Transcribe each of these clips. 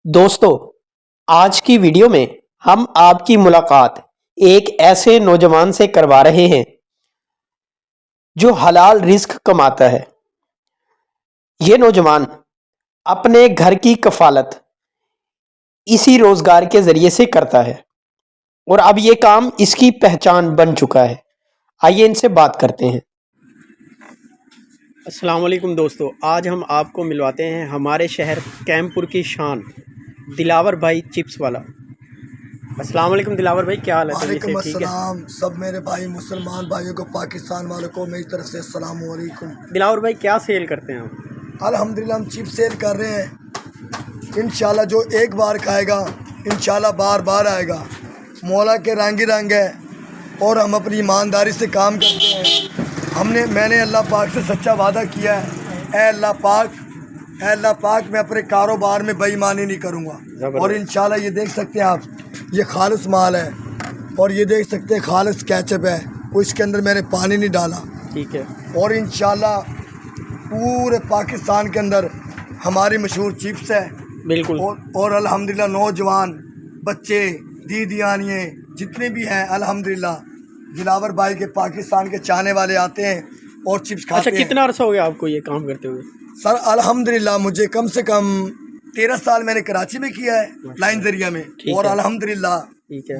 دوستو، آج کی ویڈیو میں ہم آپ کی ملاقات ایک ایسے نوجوان سے کروا رہے ہیں جو حلال رزق کماتا ہے۔ یہ نوجوان اپنے گھر کی کفالت اسی روزگار کے ذریعے سے کرتا ہے اور اب یہ کام اس کی پہچان بن چکا ہے۔ آئیے ان سے بات کرتے ہیں۔ السلام علیکم دوستو، آج ہم آپ کو ملواتے ہیں ہمارے شہر کیمپ پور کی شان دلاور بھائی چپس والا۔ السلام علیکم دلاور بھائی، کیا حال ہے؟ وعلیکم السلام۔ سب میرے بھائی مسلمان بھائیوں کو، پاکستان والوں کو میری طرف سے السلام علیکم۔ دلاور بھائی کیا سیل کرتے ہیں آپ؟ الحمدللہ ہم چپ سیل کر رہے ہیں۔ انشاءاللہ جو ایک بار کھائے گا انشاءاللہ بار بار آئے گا۔ مولا کے رنگ ہی رنگ ہے اور ہم اپنی ایمانداری سے کام کرتے ہیں۔ میں نے اللہ پاک سے سچا وعدہ کیا ہے، اے اللہ پاک میں اپنے کاروبار میں بے ایمانی نہیں کروں گا۔ اور انشاءاللہ یہ دیکھ سکتے ہیں آپ، یہ خالص مال ہے اور یہ دیکھ سکتے ہیں خالص کیچپ ہے، وہ اس کے اندر میں نے پانی نہیں ڈالا۔ ٹھیک ہے۔ اور انشاءاللہ پورے پاکستان کے اندر ہماری مشہور چپس ہے۔ بالکل۔ اور الحمدللہ نوجوان بچے دیدیانیے جتنے بھی ہیں الحمدللہ دلاور بھائی کے پاکستان کے چاہنے والے آتے ہیں اور چپس کھاتے ہیں۔ اچھا، کتنا عرصہ ہو گیا آپ کو یہ کام کرتے ہوئے؟ سر الحمدللہ مجھے کم سے کم 13 سال میں نے کراچی میں کیا ہے لائن ذریعہ میں، اور الحمدللہ ٹھیک ہے،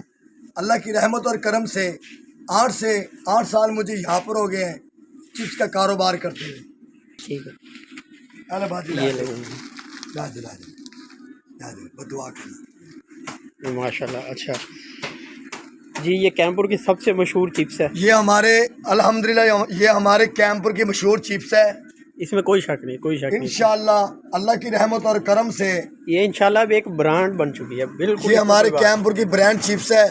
اللہ کی رحمت اور کرم سے 8 سال مجھے یہاں پر ہو گئے ہیں چپس کا کاروبار کرتے ہوئے۔ ٹھیک ہے، اللہ بازی یہ لے دعا کرنا ماشاء اللہ۔ اچھا جی، یہ کیمپ پور کی سب سے مشہور چپس ہے۔ یہ ہمارے الحمدللہ یہ ہمارے کیمپ پور کی مشہور چپس ہے۔ اس میں کوئی شک نہیں، کوئی شک نہیں۔ انشاءاللہ اللہ کی رحمت اور کرم سے یہ انشاءاللہ اب ایک برانڈ بن چکی ہے۔ بالکل، یہ ہمارے کیمپ پور کی برانڈ چپس ہے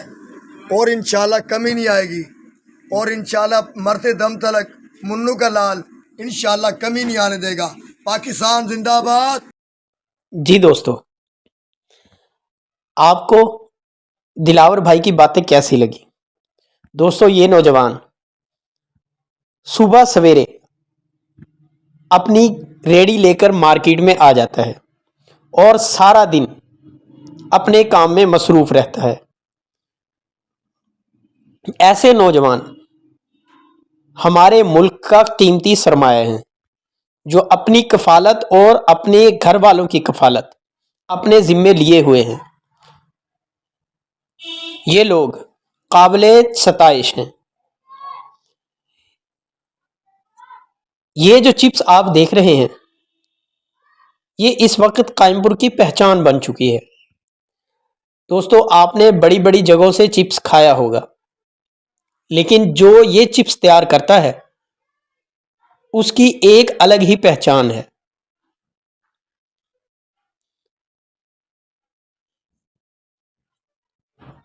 اور انشاءاللہ کمی نہیں آئے گی، اور انشاءاللہ مرتے دم تلک منو کا لال انشاءاللہ کمی نہیں آنے دے گا۔ پاکستان زندہ باد۔ جی دوستو، آپ کو دلاور بھائی کی باتیں کیسی لگی؟ دوستو، یہ نوجوان صبح سویرے اپنی ریڑی لے کر مارکیٹ میں آ جاتا ہے اور سارا دن اپنے کام میں مصروف رہتا ہے۔ ایسے نوجوان ہمارے ملک کا قیمتی سرمایہ ہیں جو اپنی کفالت اور اپنے گھر والوں کی کفالت اپنے ذمے لیے ہوئے ہیں۔ یہ لوگ قابل ستائش ہیں۔ یہ جو چپس آپ دیکھ رہے ہیں یہ اس وقت قائم پور کی پہچان بن چکی ہے۔ دوستو، آپ نے بڑی بڑی جگہوں سے چپس کھایا ہوگا، لیکن جو یہ چپس تیار کرتا ہے اس کی ایک الگ ہی پہچان ہے۔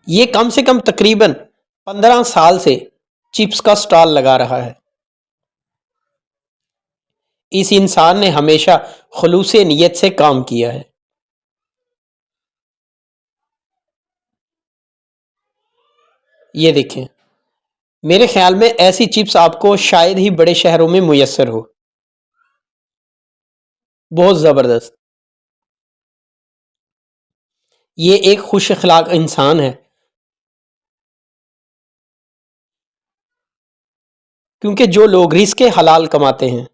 یہ کم سے کم تقریباً 15 سال سے چپس کا سٹال لگا رہا ہے۔ اس انسان نے ہمیشہ خلوص نیت سے کام کیا ہے۔ یہ دیکھیں، میرے خیال میں ایسی چپس آپ کو شاید ہی بڑے شہروں میں میسر ہو۔ بہت زبردست۔ یہ ایک خوش اخلاق انسان ہے، کیونکہ جو لوگ رزق حلال کماتے ہیں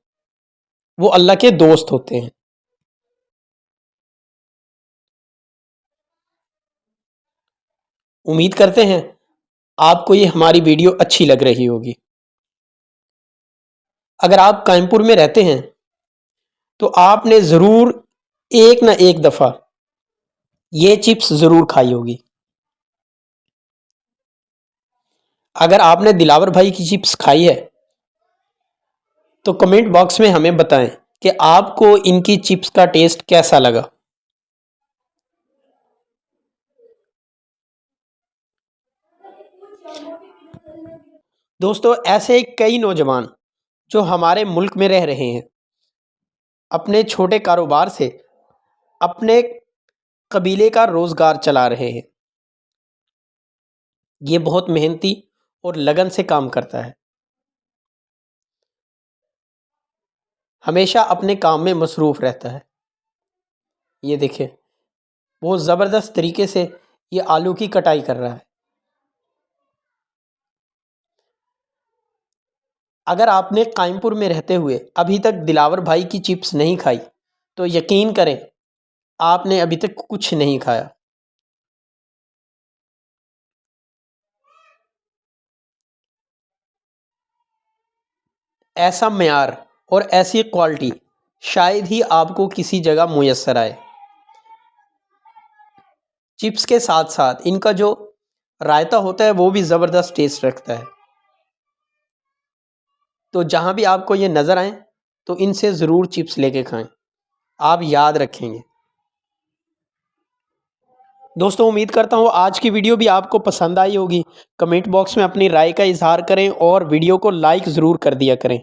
وہ اللہ کے دوست ہوتے ہیں۔ امید کرتے ہیں آپ کو یہ ہماری ویڈیو اچھی لگ رہی ہوگی۔ اگر آپ قائم پور میں رہتے ہیں تو آپ نے ضرور ایک نہ ایک دفعہ یہ چپس ضرور کھائی ہوگی۔ اگر آپ نے دلاور بھائی کی چپس کھائی ہے تو کمنٹ باکس میں ہمیں بتائیں کہ آپ کو ان کی چپس کا ٹیسٹ کیسا لگا۔ دوستو، ایسے کئی نوجوان جو ہمارے ملک میں رہ رہے ہیں اپنے چھوٹے کاروبار سے اپنے قبیلے کا روزگار چلا رہے ہیں۔ یہ بہت محنتی اور لگن سے کام کرتا ہے، ہمیشہ اپنے کام میں مصروف رہتا ہے۔ یہ دیکھیں، بہت زبردست طریقے سے یہ آلو کی کٹائی کر رہا ہے۔ اگر آپ نے قائم پور میں رہتے ہوئے ابھی تک دلاور بھائی کی چپس نہیں کھائی تو یقین کریں آپ نے ابھی تک کچھ نہیں کھایا۔ ایسا معیار اور ایسی کوالٹی شاید ہی آپ کو کسی جگہ میسر آئے۔ چپس کے ساتھ ساتھ ان کا جو رائتا ہوتا ہے وہ بھی زبردست ٹیسٹ رکھتا ہے۔ تو جہاں بھی آپ کو یہ نظر آئیں تو ان سے ضرور چپس لے کے کھائیں، آپ یاد رکھیں گے۔ دوستوں امید کرتا ہوں آج کی ویڈیو بھی آپ کو پسند آئی ہوگی۔ کمنٹ باکس میں اپنی رائے کا اظہار کریں اور ویڈیو کو لائک ضرور کر دیا کریں۔